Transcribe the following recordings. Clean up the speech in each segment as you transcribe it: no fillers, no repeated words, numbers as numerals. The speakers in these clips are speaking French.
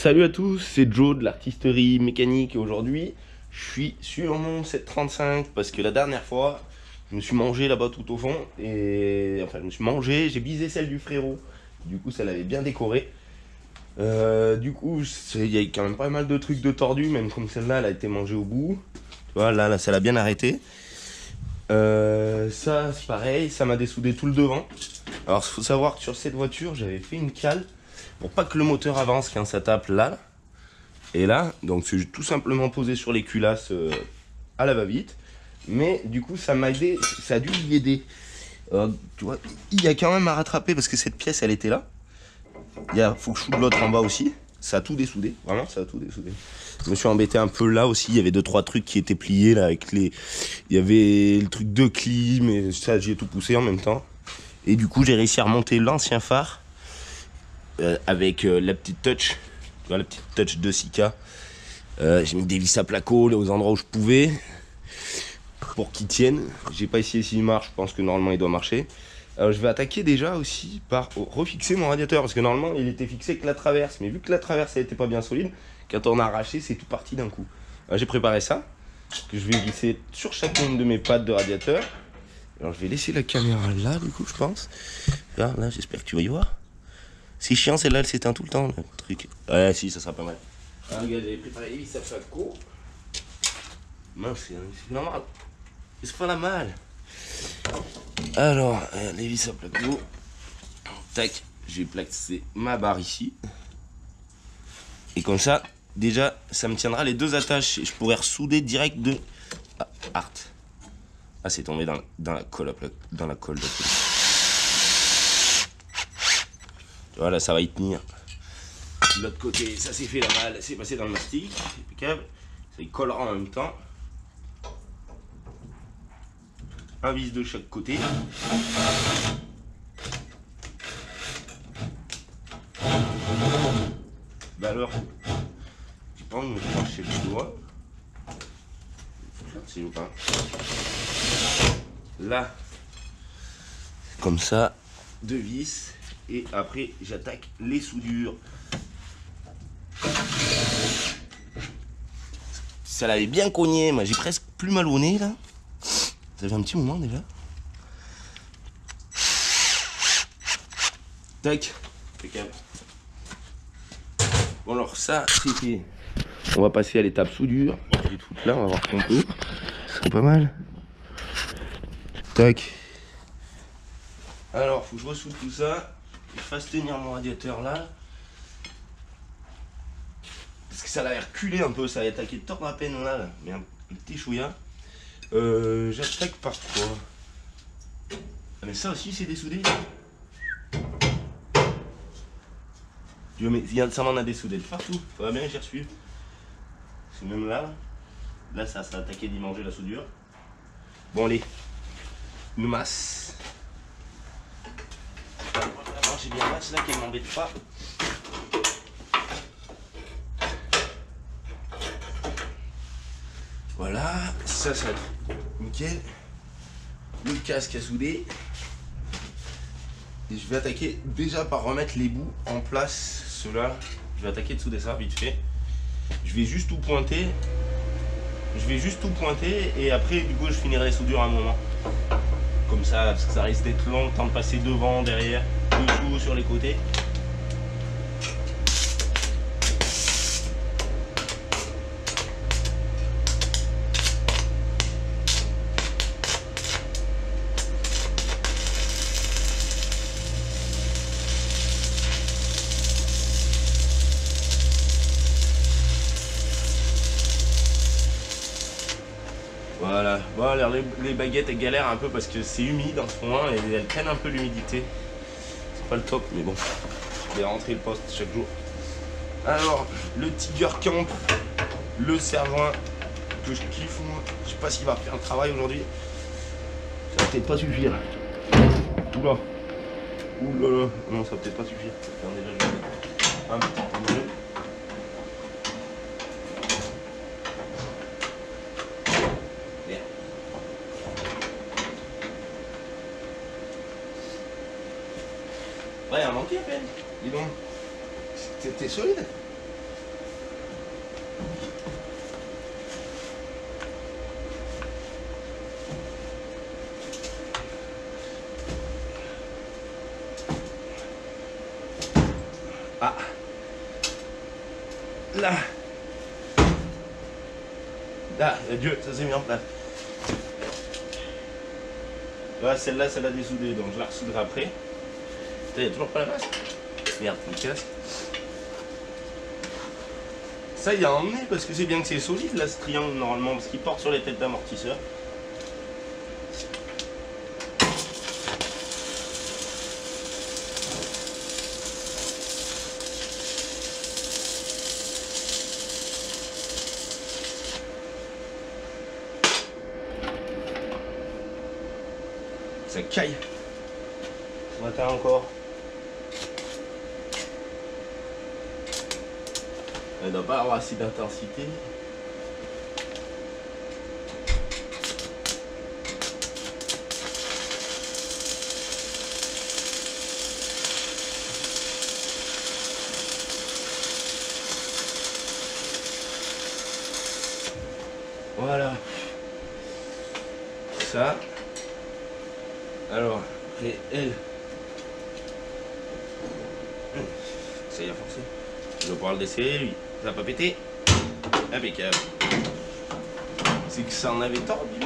Salut à tous, c'est Joe de l'artisterie mécanique et aujourd'hui je suis sur mon 735 parce que la dernière fois je me suis mangé là-bas tout au fond et enfin je me suis mangé, j'ai bisé celle du frérot, du coup ça l'avait bien décoré. Du coup il y a quand même pas mal de trucs de tordus, même comme celle-là elle a été mangée au bout, tu vois là ça l'a bien arrêté. Ça c'est pareil, ça m'a dessoudé tout le devant. Alors il faut savoir que sur cette voiture j'avais fait une cale pour pas que le moteur avance quand ça tape là et là, donc c'est tout simplement posé sur les culasses à la va-vite, mais du coup ça m'a aidé, ça a dû y aider. Tu vois, il y a quand même à rattraper parce que cette pièce elle était là, faut que je soude l'autre en bas aussi, ça a tout dessoudé, vraiment ça a tout dessoudé. Je me suis embêté un peu là aussi, il y avait 2-3 trucs qui étaient pliés là avec il y avait le truc de clim et ça j'ai tout poussé en même temps, et du coup j'ai réussi à remonter l'ancien phare avec la petite touch, tu vois, la petite touch de Sika. J'ai mis des vis à placo aux endroits où je pouvais pour qu'ils tiennent. J'ai pas essayé s'il marche, je pense que normalement il doit marcher. Je vais attaquer déjà aussi par refixer mon radiateur parce que normalement il était fixé avec la traverse, mais vu que la traverse elle était pas bien solide, quand on a arraché c'est tout parti d'un coup. J'ai préparé ça que je vais glisser sur chacune de mes pattes de radiateur. Alors je vais laisser la caméra là du coup je pense. Là j'espère que tu vas y voir. C'est chiant, celle-là, elle s'éteint tout le temps, le truc. Ouais, si, ça sera pas mal. Ah, regarde, j'avais préparé les vis à placo. Mince, c'est normal. C'est pas la mal. Alors, les vis à placo. Tac, je vais placer ma barre ici. Et comme ça, déjà, ça me tiendra les deux attaches. Et je pourrais ressouder direct de Art. Ah, c'est tombé dans la colle dans la colle. Voilà, ça va y tenir. De l'autre côté, ça s'est fait la malle, c'est passé dans le mastic, c'est impeccable. Ça y collera en même temps. Un vis de chaque côté. Bah alors, j'ai pas envie de me trancher le doigt. C'est ou pas. Là, comme ça, deux vis. Et après, j'attaque les soudures. Ça l'avait bien cogné, moi j'ai presque plus mal au nez là. Ça fait un petit moment déjà. Tac, impeccable. Bon alors ça c'est fait. On va passer à l'étape soudure. Je vais tout là, on va voir qu'on peut. C'est pas mal. Tac. Alors faut que je ressoude tout ça. Je fasse tenir mon radiateur là. Parce que ça l'avait reculé un peu, ça avait attaqué de tordre à peine là, mais un petit chouïa. J'attaque par quoi? Ah mais ça aussi c'est dessoudé. Dieu mais ça m'en a dessoudé de partout, faudrait bien que j'y reçuive. C'est même là ça a attaqué d'y manger la soudure. Bon allez, une masse. J'ai bien masse là qu'elle m'embête pas. Voilà, ça va être nickel. Le casque à souder. Et je vais attaquer déjà par remettre les bouts en place. Ceux-là, je vais attaquer de souder ça vite fait. Je vais juste tout pointer. Et après du coup je finirai les soudures à un moment. Comme ça, parce que ça risque d'être long, le temps de passer devant, derrière, dessous, sur les côtés. Voilà, bon alors les baguettes elles galèrent un peu parce que c'est humide en ce moment et elles prennent un peu l'humidité. C'est pas le top mais bon, je vais rentrer le poste chaque jour. Alors, le Tiger Camp, le serre-joint que je kiffe moi, je sais pas s'il va faire le travail aujourd'hui. Ça va peut-être pas suffire. Oula, oulala, non ça va peut-être pas suffire. Déjà, un petit peu mieux. Ouais, il a manqué à peine. Dis donc. C'était solide. Ah, là, adieu, ça s'est mis en place. Là, celle-là, ça l'a dessoudée, donc je la ressouderai après. Putain, il n'y a toujours pas la masse. Merde, il me casse. Ça, il a emmené parce que c'est bien que c'est solide là, ce triangle normalement, parce qu'il porte sur les têtes d'amortisseur. Ça caille. Ce matin encore. Elle doit pas avoir assez d'intensité. Voilà. Ça. Alors, après elle. Ça y a forcé. Je vais pouvoir le laisser, lui. Ça n'a pas pété. Impeccable. C'est que ça en avait tordu.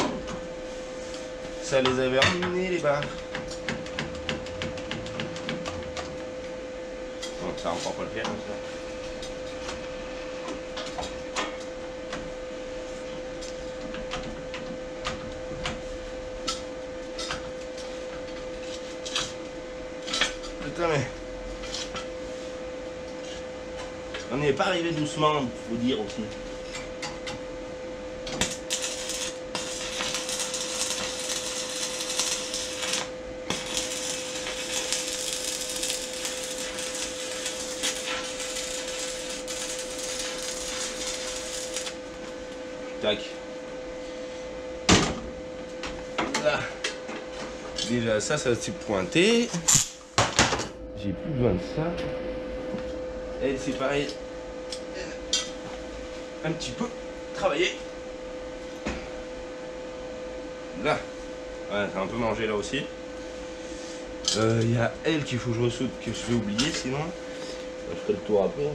Ça les avait emmenés les barres. Bon, ça va encore pas le faire comme ça. Putain mais... On n'est pas arrivé doucement, faut dire aussi. Tac. Là. Déjà ça s'est pointé. J'ai plus besoin de ça. Elle c'est pareil. Un petit peu travaillé. Là. Ouais, c'est un peu mangé là aussi. Il y a elle qu'il faut que je ressoude, que je vais oublier sinon. Je ferai le tour après.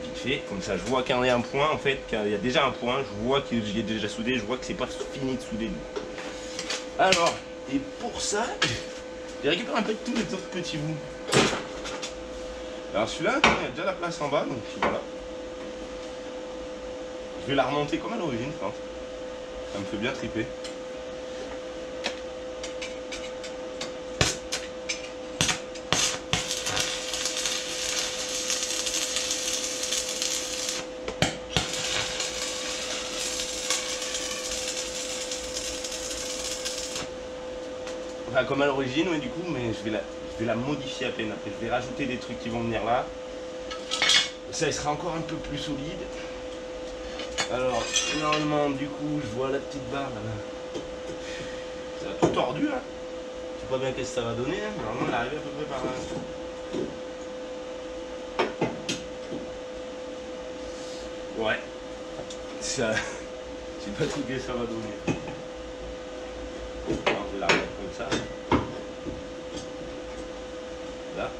Vite fait, comme ça je vois qu'il y en a un point en fait, qu'il y a déjà un point, je vois que j'y ai déjà soudé, je vois que c'est pas fini de souder. Alors, et pour ça, j'ai récupéré un peu de tous les autres petits bouts. Alors celui-là, il y a déjà la place en bas, donc voilà. Je vais la remonter comme à l'origine, je pense. Ça me fait bien triper. Enfin, comme à l'origine, oui, du coup, mais je vais la modifier à peine après. Je vais rajouter des trucs qui vont venir là. Ça, il sera encore un peu plus solide. Alors, normalement, du coup, je vois la petite barre là. Ça a tout tordu là. Je sais pas bien qu'est-ce que ça va donner. Hein. Normalement, elle arrive à peu près par là. Ouais. Ça. Je sais pas trop ce que ça va donner. Alors, je vais la remettre comme ça. Là.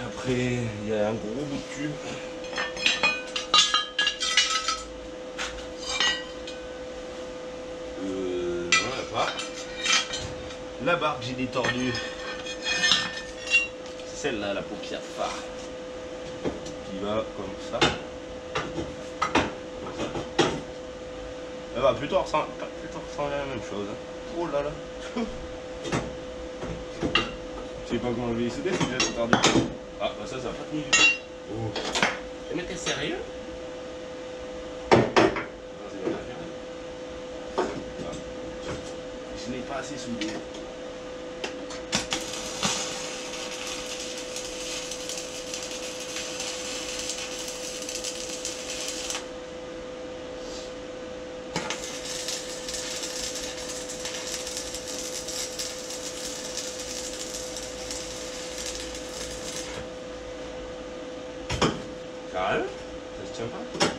Après, il y a un gros bout de tube. Non, il n'y a pas. La barre que j'ai détordue, celle-là, la paupière phare, qui va comme ça. Comme ça. Elle va plutôt ressembler à la même chose. Hein. Oh là là. Je sais pas comment je vais y souder, c'est déjà détordu. Ah, bah ça va pas tenir du tout. Oh. Mais t'es sérieux? Je n'ai pas assez soudé. Sérieux? Ça se tient pas? Putain,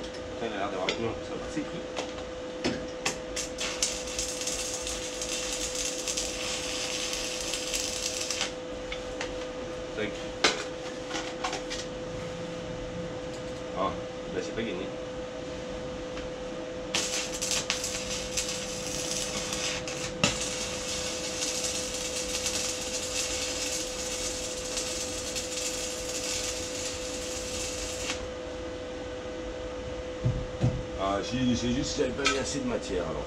il a l'air d'avoir... Non, ça va, c'est pris. Tac. Ah, bah c'est pas gagné. Ah, c'est juste que j'avais pas mis assez de matière alors.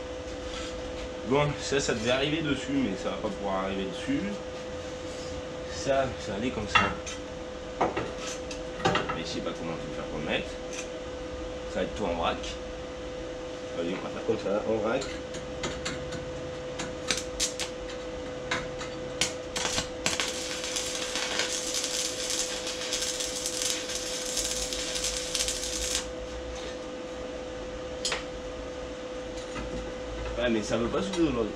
Bon, ça devait arriver dessus, mais ça va pas pouvoir arriver dessus. Ça allait comme ça. Mais je sais pas comment te faire pour le mettre. Ça va être tout en vrac. Allez, on va faire comme ça, en vrac. Ouais, mais ça veut pas souder aujourd'hui.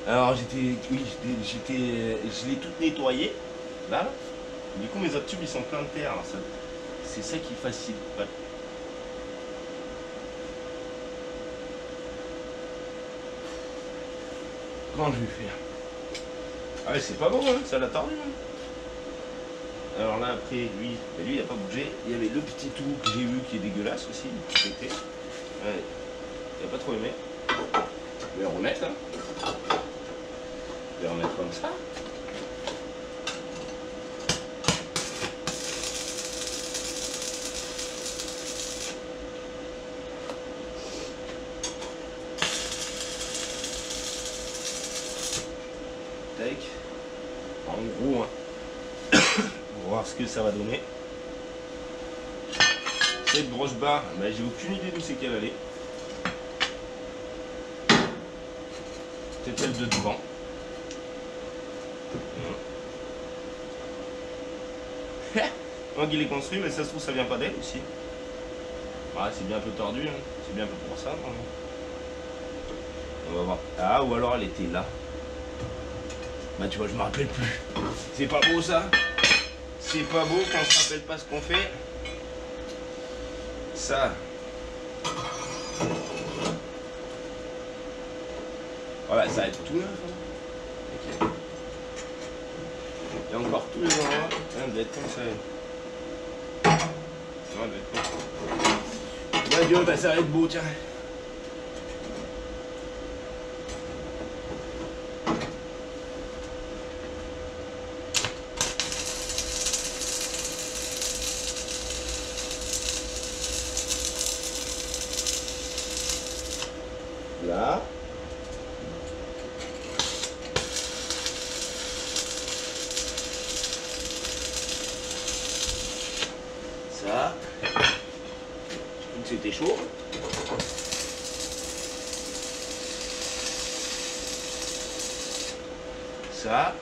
Alors je l'ai toute nettoyée, là. Du coup mes autres tubes ils sont pleins de terre, c'est ça qui facilite pas. Comment je vais faire? Ah ouais, c'est pas bon, hein, ça l'a tordu. Hein. Alors là après lui il a pas bougé. Il y avait le petit trou que j'ai vu qui est dégueulasse aussi, qui était. Ouais, il a pas trop aimé. Je vais le remettre. Hein. Je vais remettre comme ça. Tac. En gros, hein. On va voir ce que ça va donner. Cette broche barre, ben, j'ai aucune idée d'où c'est qu'elle allait. Peut-être celle de devant. Moi qui l'ai construit, mais ça se trouve ça vient pas d'elle aussi. Ouais, c'est bien un peu tordu, hein. C'est bien un peu pour ça. Hein. On va voir. Ah, ou alors elle était là. Bah tu vois, je me rappelle plus. C'est pas beau ça. C'est pas beau quand on se rappelle pas ce qu'on fait. Ça. Voilà, ça va être tout neuf. Hein. Okay. Il y a encore tous les endroits. Ça doit être comme ça. Ouais, Dieu, bah ça va être beau, tiens. Là. Ça. C'était chaud. Ça.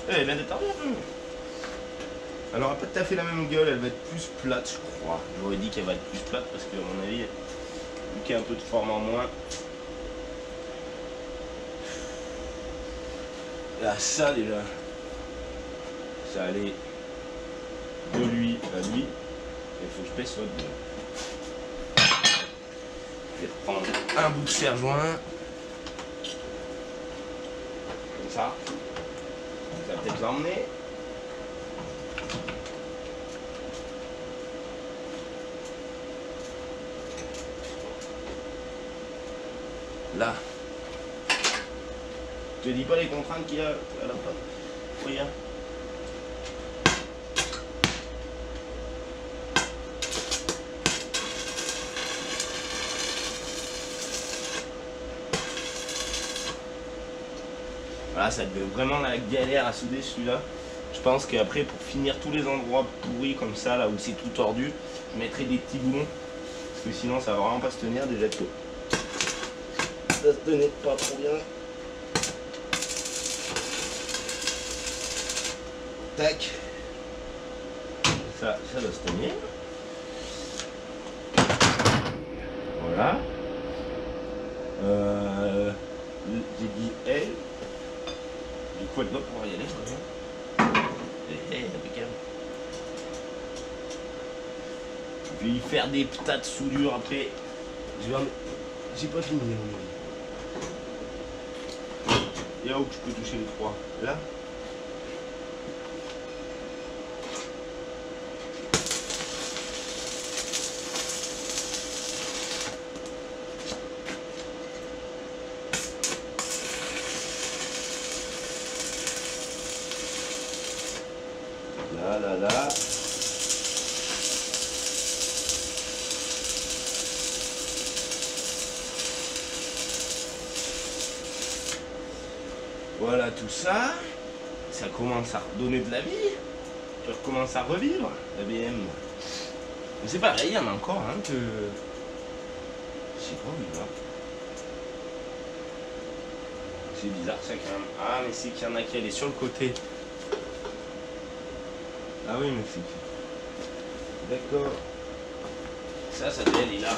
Elle vient d'être un peu. Elle aura pas tout à fait la même gueule, elle va être plus plate, je crois. J'aurais dit qu'elle va être plus plate parce qu'à mon avis, vu qu'il y a un peu de forme en moins. Là, ça déjà. Ça allait de lui à lui. Il faut que je pèse l'autre. Je vais reprendre un bout de serre-joint. Comme ça. Ça va peut-être l'emmener. Là. Je te dis pas les contraintes qu'il y a à la fin. Regarde. Voilà, ça devait vraiment la galère à souder celui-là. Je pense qu'après, pour finir tous les endroits pourris comme ça, là où c'est tout tordu, je mettrai des petits boulons. Parce que sinon, ça va vraiment pas se tenir déjà tout. Ça se tenait pas trop bien. Tac. Ça doit se tenir. Voilà. J'ai dit elle. Du coup, elle doit pouvoir y aller. Impeccable. Je vais y faire des tas de soudure après. J'ai pas fini. Et là où je peux toucher les trois. Là. Là. Voilà tout ça. Ça commence à redonner de la vie. Tu recommences à revivre la BM. Mais c'est pareil, il y en a encore un que. Je sais pas où il va. C'est bizarre ça quand même. Ah mais c'est qu'il y en a qui allaient sur le côté. Ah oui, mais c'est qui? D'accord. Ça devait aller là.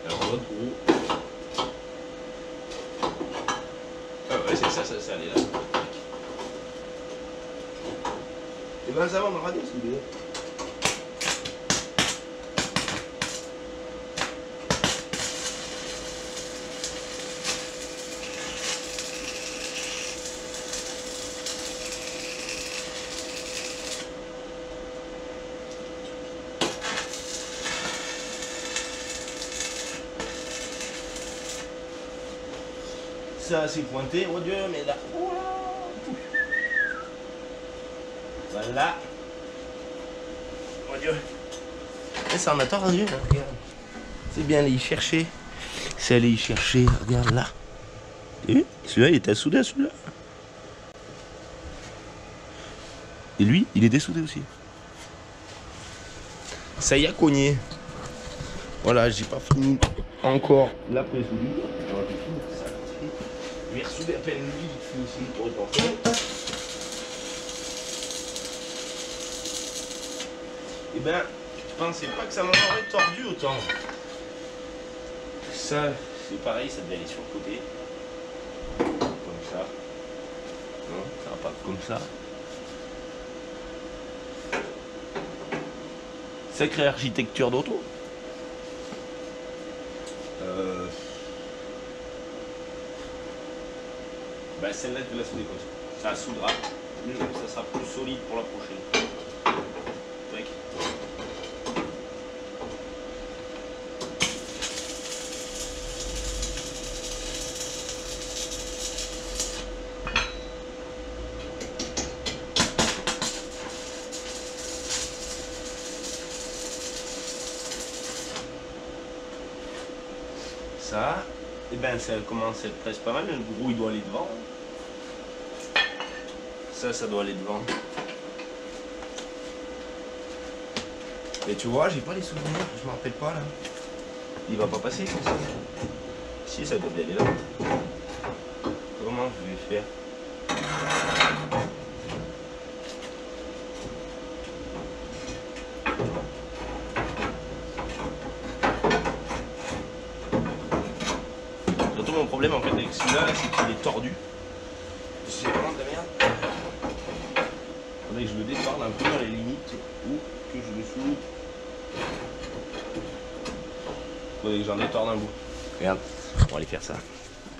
Alors l'autre gros. Ah ouais, c'est ça allait là. Et ben ça va, on aura des soudés. Ça c'est pointé, oh Dieu, mais là. Voilà. Oh Dieu. Et ça en a tordu, hein, regarde. C'est bien aller y chercher. C'est aller y chercher, regarde là. Et celui-là, il était soudé, celui-là. Et lui, il est dessoudé aussi. Ça y a cogné. Voilà, j'ai pas fini encore la pré-soudure. Je vais ressouder à peine lui vite fait ici pour repenser. Et ben, je pensais pas que ça m'en aurait tordu autant. Ça, c'est pareil, ça devait aller sur le côté. Comme ça. Non, ça va pas comme ça. Sacrée architecture d'auto. Bah celle-là je vais la souder comme ça. Ça soudera. Ça sera plus solide pour la prochaine. Tac. Ça, et ben ça commence à être presque pas mal. Le gros il doit aller devant. Ça doit aller devant. Mais tu vois, j'ai pas les souvenirs, je me rappelle pas là. Il va pas passer comme ça. Si, ça doit bien aller là. Comment je vais faire? Surtout mon problème en fait avec celui-là, c'est qu'il est tordu. C'est vraiment de la merde. Faudrait que je le détorne un peu à la limite ou que je le soude. Faudrait que j'en détorne un bout. Regarde, on va aller faire ça.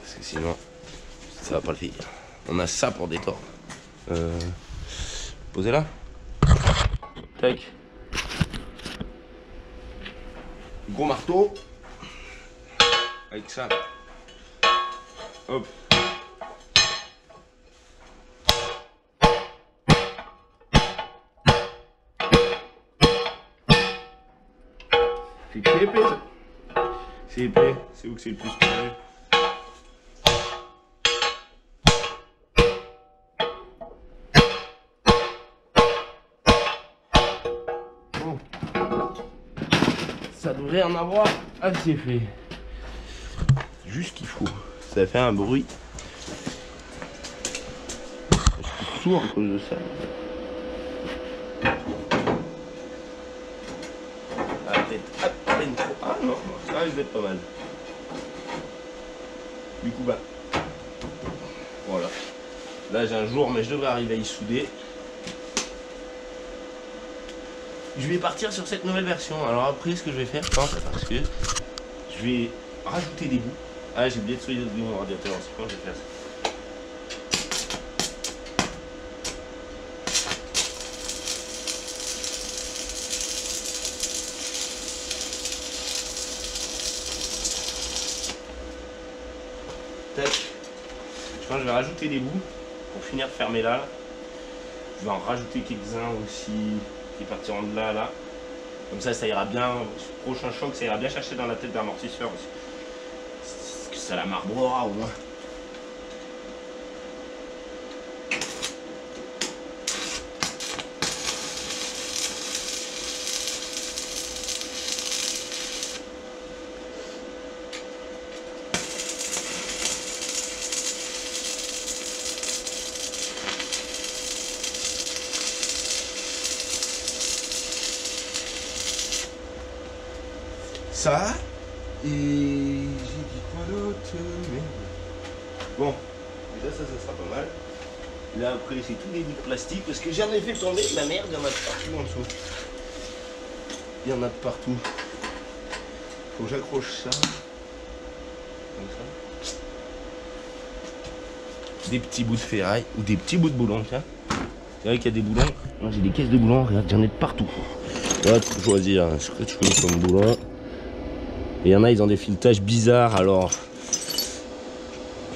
Parce que sinon, ça va pas le faire. On a ça pour détordre. Posez là. Tac. Gros marteau. Avec ça. Hop. C'est épais ça. C'est épais. C'est où que c'est le plus épais. Bon. Ça devrait en avoir assez fait. juste qu'il faut. Ça fait un bruit. Je suis sourd à cause de ça. Ah, peut-être à peine trop. Ah non, ça risque d'être pas mal. Du coup, bah. Voilà. Là, j'ai un jour, mais je devrais arriver à y souder. Je vais partir sur cette nouvelle version. Alors après, ce que je vais faire, parce que je vais rajouter des bouts. Ah, j'ai oublié de solidifier mon radiateur. C'est quand je vais faire ça. Tac. Je pense que je vais rajouter des bouts pour finir de fermer là. Je vais en rajouter quelques-uns aussi qui partiront de là à là. Comme ça ira bien. Le prochain choc, ça ira bien chercher dans la tête d'amortisseur aussi. Parce que ça la marbrera au moins. Ça, et j'ai dit quoi d'autre? Merde. Bon, déjà ça sera pas mal. Là après c'est tous les bouts de plastique parce que j'en ai fait tomber de la merde, il y en a de partout en dessous. Il y en a de partout. Faut que j'accroche ça. Comme ça. Des petits bouts de ferraille ou des petits bouts de boulon, tiens. C'est vrai qu'il y a des boulons. Moi j'ai des caisses de boulons, regarde, j'en ai de partout. Là, tu peux choisir ce que tu veux comme boulon. Et il y en a, ils ont des filetages bizarres, alors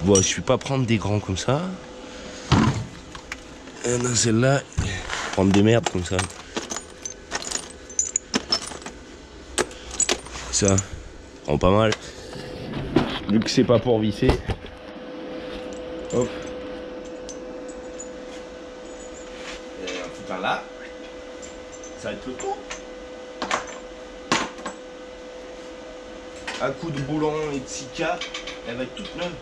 bon, je vais pas prendre des grands comme ça. Et dans celle-là, prendre des merdes comme ça. Ça prend pas mal. Vu que c'est pas pour visser. Hop. Et un foutant là. Ça va être le tour. À coup de boulon et de sika, elle va être toute neuve.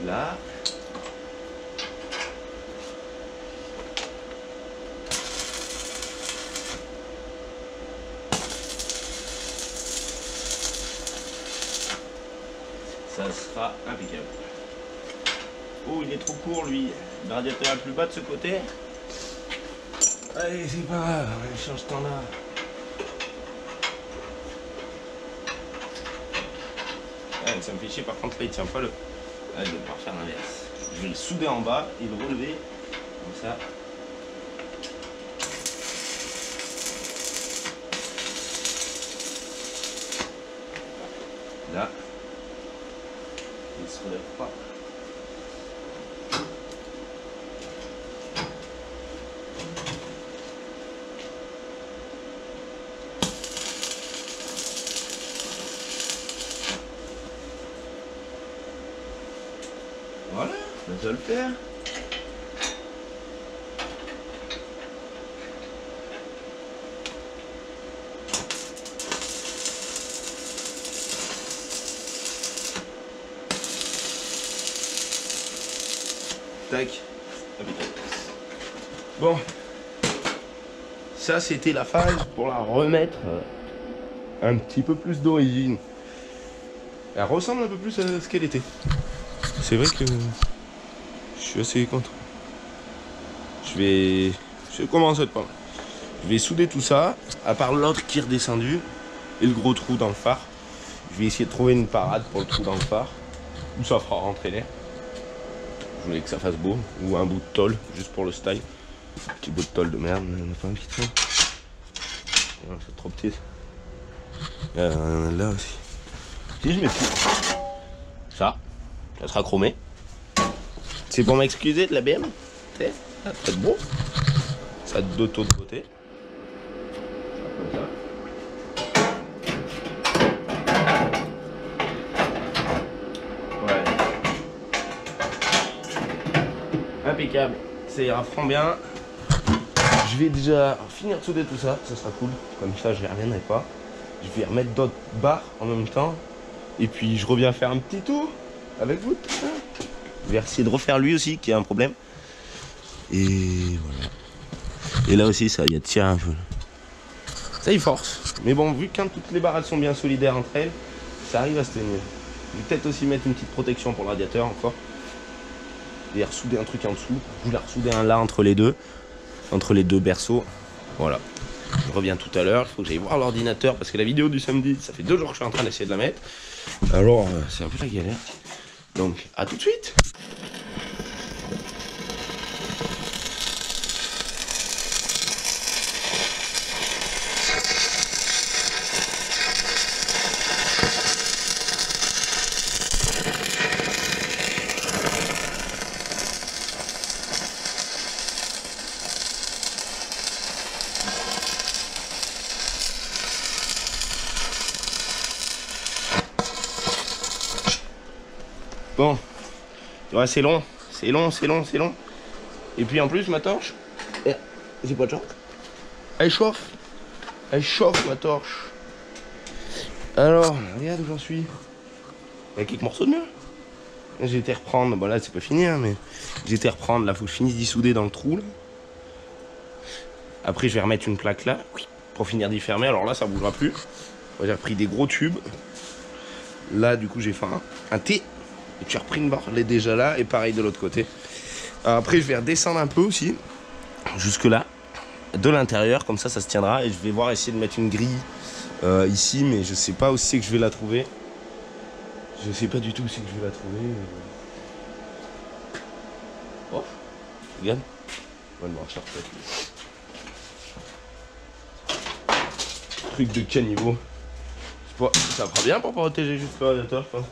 Là. Ça sera impeccable. Oh, il est trop court lui. Le radiateur est plus bas de ce côté. Allez, c'est pas grave, on change ce temps-là. Ouais, ça me fait chier, par contre là il tient pas le. Ah, je vais devoir faire l'inverse. Je vais le souder en bas et le relever. Comme ça. Là. Il se relève pas. Voilà, ça doit le faire. Tac. Bon, ça c'était la phase pour la remettre un petit peu plus d'origine. Elle ressemble un peu plus à ce qu'elle était. C'est vrai que je suis assez content. Je commence à être pas mal. Je vais souder tout ça, à part l'autre qui est redescendu et le gros trou dans le phare. Je vais essayer de trouver une parade pour le trou dans le phare où ça fera rentrer l'air. Je voulais que ça fasse beau, ou un bout de tôle, juste pour le style. Petit bout de tôle de merde, il n'y en a pas un qui traîne. C'est trop petit. Là aussi. Si je mets plus. Ça sera chromé. C'est pour m'excuser de la BM. Ça va être beau. Ça a deux taux de côté. Comme ça. Ouais. impeccable, ça ira franc bien. Je vais déjà finir de souder tout ça, ça sera cool. Comme ça, je ne reviendrai pas. Je vais remettre d'autres barres en même temps. Et puis, je reviens faire un petit tour avec vous. Je vais essayer de refaire lui aussi, qui a un problème. Et voilà. Et là aussi, ça y a de tirer un peu. Ça, il force. Mais bon, vu que toutes les barres elles sont bien solidaires entre elles, ça arrive à se tenir. Je vais peut-être aussi mettre une petite protection pour le radiateur encore. Et ressouder un truc en dessous. Je voulais ressouder un là entre les deux berceaux. Voilà. Je reviens tout à l'heure. Il faut que j'aille voir l'ordinateur parce que la vidéo du samedi, ça fait 2 jours que je suis en train d'essayer de la mettre. Alors, c'est un peu la galère. Donc, à tout de suite. Bon, ouais, c'est long. Et puis en plus, ma torche, j'ai pas de chance. Elle chauffe ma torche. Alors, regarde où j'en suis. Il y a quelques morceaux de mur. J'ai été reprendre, bon là c'est pas fini, hein, mais j'ai été reprendre, là faut que je finisse d'y souder dans le trou. Là. Après je vais remettre une plaque là, pour finir d'y fermer. Alors là ça bougera plus. J'ai repris des gros tubes. Là du coup j'ai fait un T. Et tu as repris une barre, elle est déjà là, et pareil de l'autre côté. Alors après, je vais redescendre un peu aussi, jusque là, de l'intérieur, comme ça, ça se tiendra. Et je vais voir essayer de mettre une grille ici, mais je sais pas où c'est que je vais la trouver. Je sais pas du tout où c'est que je vais la trouver. Oh, regarde. On va le marcher peut-être. Truc de caniveau. Ça fera bien pour protéger juste le radiateur, je pense.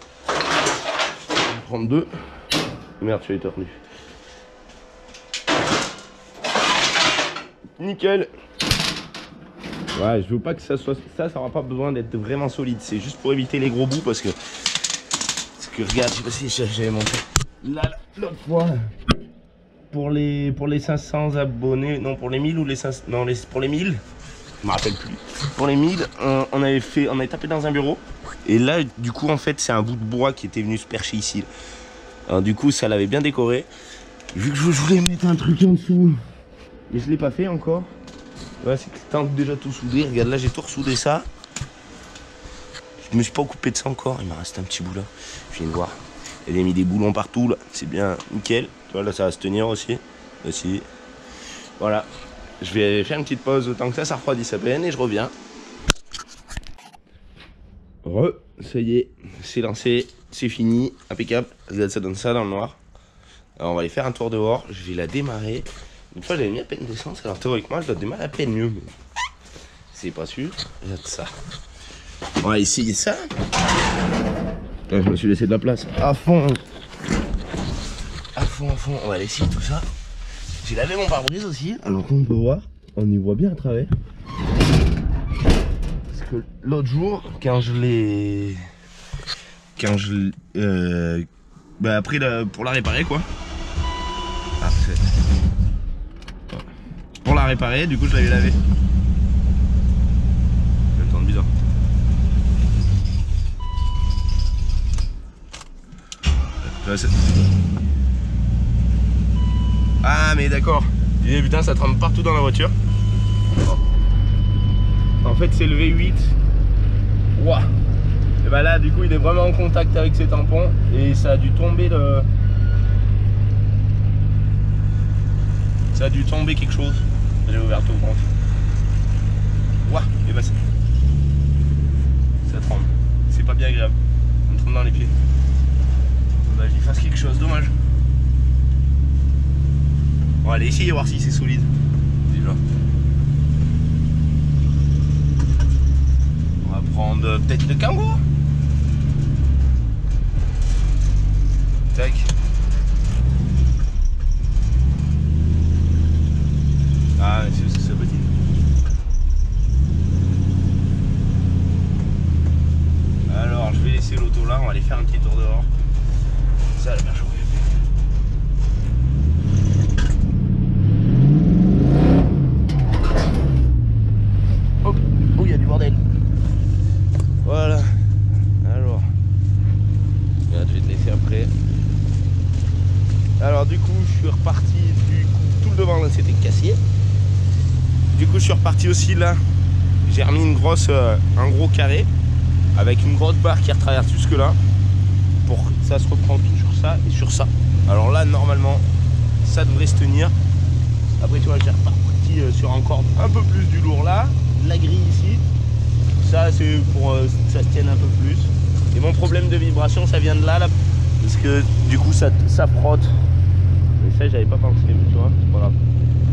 Prendre 2. Merde, tu as éternu. Nickel. Ouais, je veux pas que ça soit... Ça aura pas besoin d'être vraiment solide. C'est juste pour éviter les gros bouts parce que regarde, je sais pas si j'avais montré. Là, l'autre fois, pour les 500 abonnés, non, pour les 1000 ou les 500... Non, pour les 1000, je me rappelle plus. Pour les 1000, on avait tapé dans un bureau. Et là, du coup, en fait, c'est un bout de bois qui était venu se percher ici. Alors, du coup, ça l'avait bien décoré. Vu que je voulais mettre un truc en dessous, et je l'ai pas fait encore. Ouais, c'est que tant que déjà tout soudé. Regarde, là, j'ai tout ressoudé ça. Je me suis pas occupé de ça encore. Il m'a resté un petit bout là. Je viens de voir. Il a mis des boulons partout là. C'est bien nickel. Tu vois, là, ça va se tenir aussi. Aussi. Voilà. Je vais faire une petite pause autant que ça refroidisse à peine et je reviens. Ça y est, c'est lancé, c'est fini, impeccable. Regarde, ça donne ça dans le noir. Alors on va aller faire un tour dehors, je vais la démarrer. Une fois j'avais mis à peine d'essence, alors théoriquement je dois démarrer à peine mieux, mais c'est pas sûr. Regarde ça. On va essayer ça. Putain, je me suis laissé de la place. À fond. On va aller essayer tout ça. J'ai lavé mon pare-brise aussi, alors qu'on peut voir, on y voit bien à travers. L'autre jour, quand je l'ai après pour la réparer quoi. Ah, pour la réparer, du coup je l'avais lavé. Je vais entendre bizarre. Ah mais d'accord. Putain, ça trempe partout dans la voiture. En fait c'est le V8. Wow. Et bah là du coup il est vraiment en contact avec ses tampons et ça a dû tomber ça a dû tomber quelque chose. J'ai ouvert tout grand. Wow. Et bah ça tremble. C'est pas bien agréable. Ça me tremble dans les pieds. Bah j'y fasse quelque chose, dommage. On va aller essayer voir si c'est solide. Déjà. On va prendre peut-être le Kangoo. Tac. Ah, c'est ça petit. Alors, je vais laisser l'auto là, on va aller faire un petit tour dehors. Ça, elle a bien chauffé. du bordel. Voilà. Alors. Regarde, je vais te laisser après. Alors du coup, je suis reparti. Du coup, tout le devant là, c'était cassé. Du coup, je suis reparti aussi là. J'ai remis une grosse, un gros carré avec une grosse barre qui retraverse jusque là. Pour que ça se reprend tout sur ça et sur ça. Alors là, normalement, ça devrait se tenir. Après, tu vois, j'ai reparti sur encore un peu plus du lourd là. La grille ici. Ça, c'est pour que ça se tienne un peu plus. Et mon problème de vibration, ça vient de là, parce que du coup, ça frotte. Mais ça, j'avais pas pensé, mais tu vois, c'est pas grave.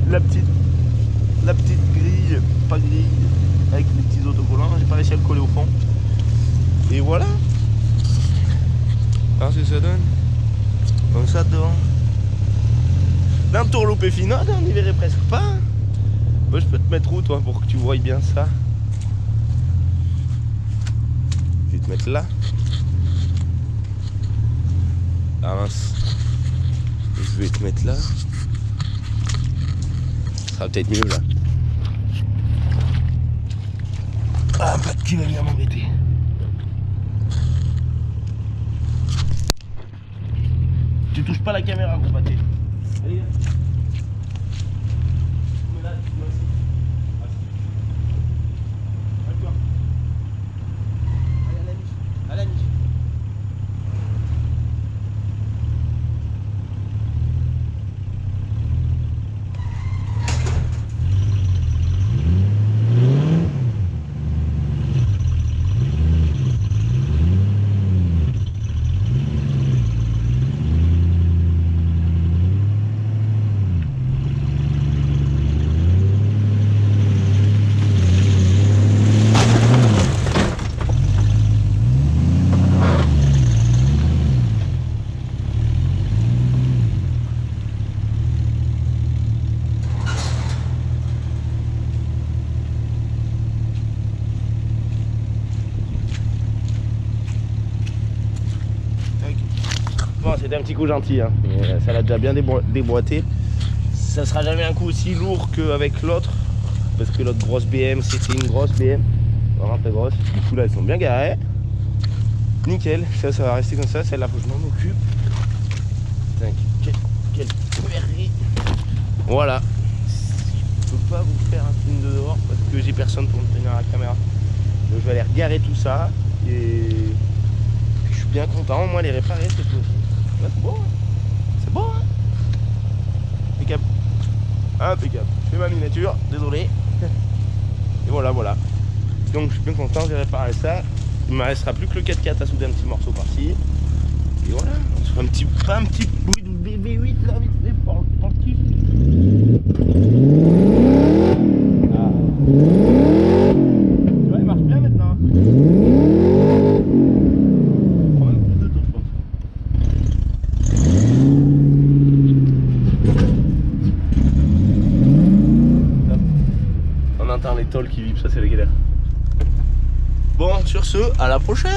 La petite grille, pas grille, avec les petits autocollants, j'ai pas réussi à le coller au fond. Et voilà. Alors, ce que ça donne. Comme ça devant. L'entourloupe est finade, on n'y verrait presque pas. Moi, je peux te mettre où, toi, pour que tu voies bien ça? Je vais te mettre là. Ah mince. Je vais te mettre là. Ça sera peut-être mieux là. Ah, pas qui va venir m'embêter. Tu touches pas la caméra, gros pâté. Allez, viens. Tu mets là, tu mets ici. Allez-toi. Allez, à la niche. À la niche. Bon, c'était un petit coup gentil, hein. Ça l'a déjà bien déboîté. Ça sera jamais un coup aussi lourd qu'avec l'autre, parce que l'autre grosse BM, c'était une grosse BM, vraiment très grosse. Du coup là, elles sont bien garées. Nickel, ça va rester comme ça. Celle-là, faut que je m'en occupe. Putain, quelle connerie. Voilà. Je peux pas vous faire un film de dehors parce que j'ai personne pour me tenir à la caméra. Donc je vais aller regarer tout ça et je suis bien content, moi les réparer cette fois-ci. Ouais, c'est bon, hein. C'est bon, hein. Impeccable. Impeccable. Je fais ma miniature, désolé. Et voilà. Donc je suis bien content, j'ai réparé ça. Il ne me restera plus que le 4x4 à souder un petit morceau par-ci. Et voilà, on se fait un petit bruit de BB8 là, vite fait pour le kiff. Ah. Tu vois, il marche bien maintenant. Il prend même plus de tours, je pense. On entend les tôles qui vibrent, ça c'est la galère. Bon, sur ce, à la prochaine!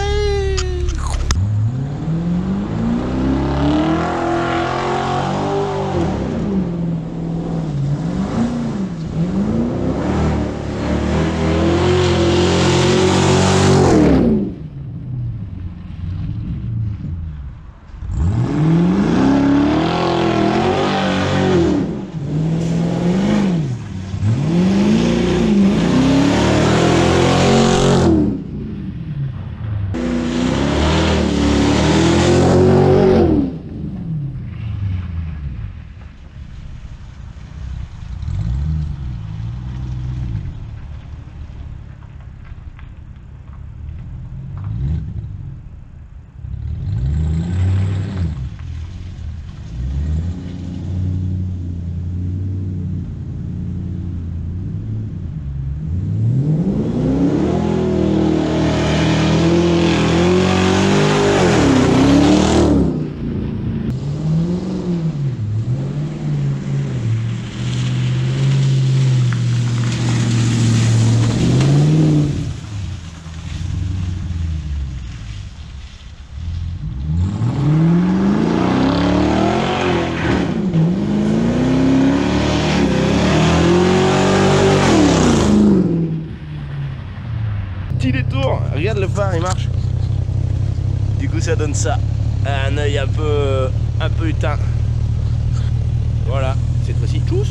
le phare il marche. Du coup ça donne ça, un œil un peu éteint. Voilà, cette fois-ci tous.